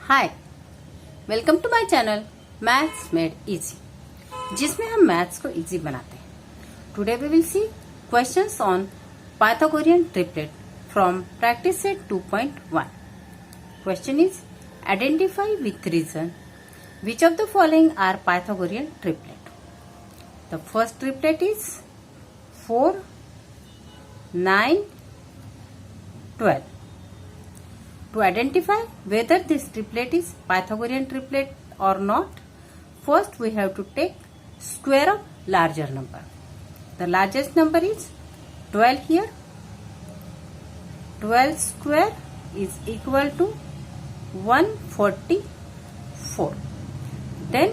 Hi, welcome to my channel maths made easy, जिसमें हम maths को इजी बनाते हैं। Today we will see questions on Pythagorean triplet from practice set 2.1. Question is identify with reason which of the following are Pythagorean triplet. The first triplet is 4, 9, 12. To identify whether this triplet is Pythagorean triplet or not, first we have to take square of larger number. The largest number is 12 here. 12 square is equal to 144. Then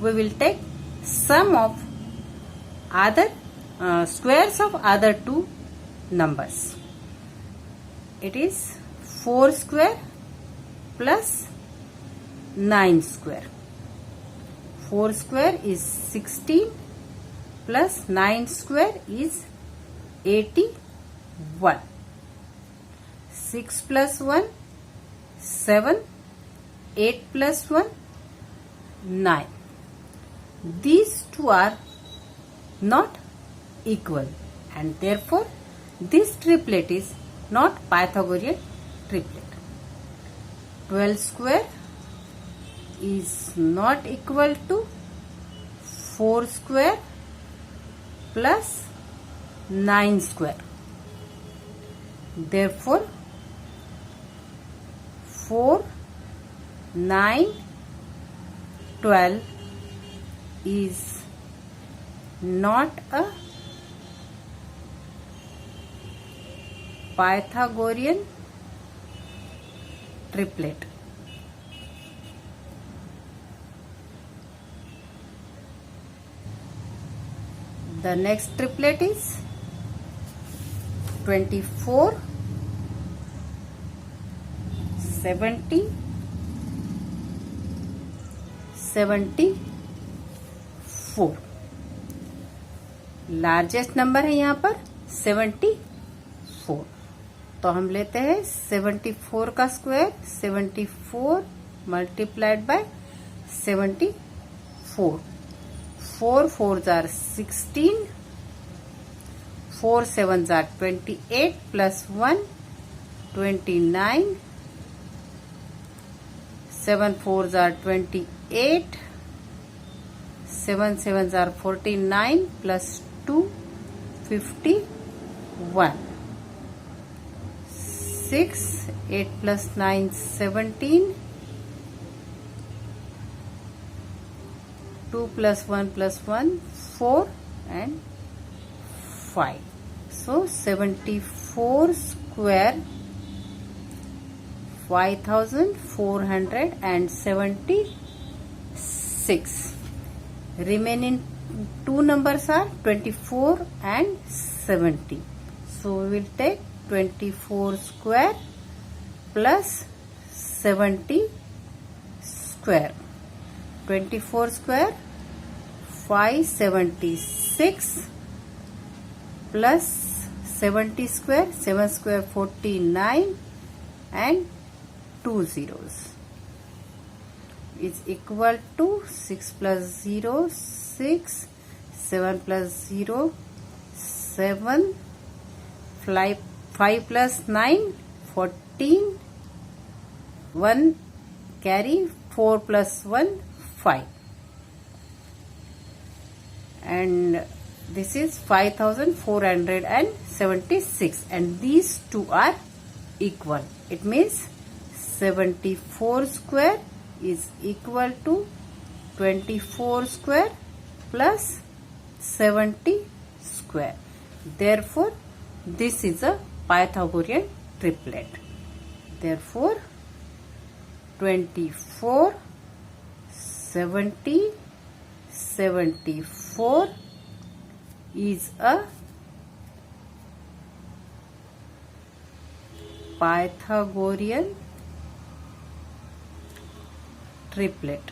we will take sum of other squares of other two numbers. It is 4 square plus 9 square. 4 square is 16 plus 9 square is 81. 6 plus 1 7. 8 plus 1 9. These two are not equal and therefore this triplet is not Pythagorean triplet. 12 square is not equal to 4 square plus 9 square. Therefore 4, 9, 12 is not a Pythagorean triplet. The next triplet is 24, 70, 74. Largest number है यहाँ पर 74, तो हम लेते हैं 74 का square 74 multiplied by 74. 4 4s are 16, 4 7s are 28 plus 1 29, 7 4s are 28, 7 7s are 49 plus 2 51. 6 8 plus 9 17. 2 plus 1 plus 1 4 and 5. So 74 square 5476. Remaining two numbers are 24 and 70. So we will take 24 square plus 70 square. 24 square 576 plus 70 square 7 square 49 and 2 zeros is equal to 6 plus 0 6, 7 plus 0 7, 5 plus 9 14, 1 carry 4 plus 1 5, and this is 5476, and these two are equal. It means 74 square is equal to 24 square plus 70 square. Therefore this is a Pythagorean triplet. Therefore 24 70 74 is a Pythagorean triplet.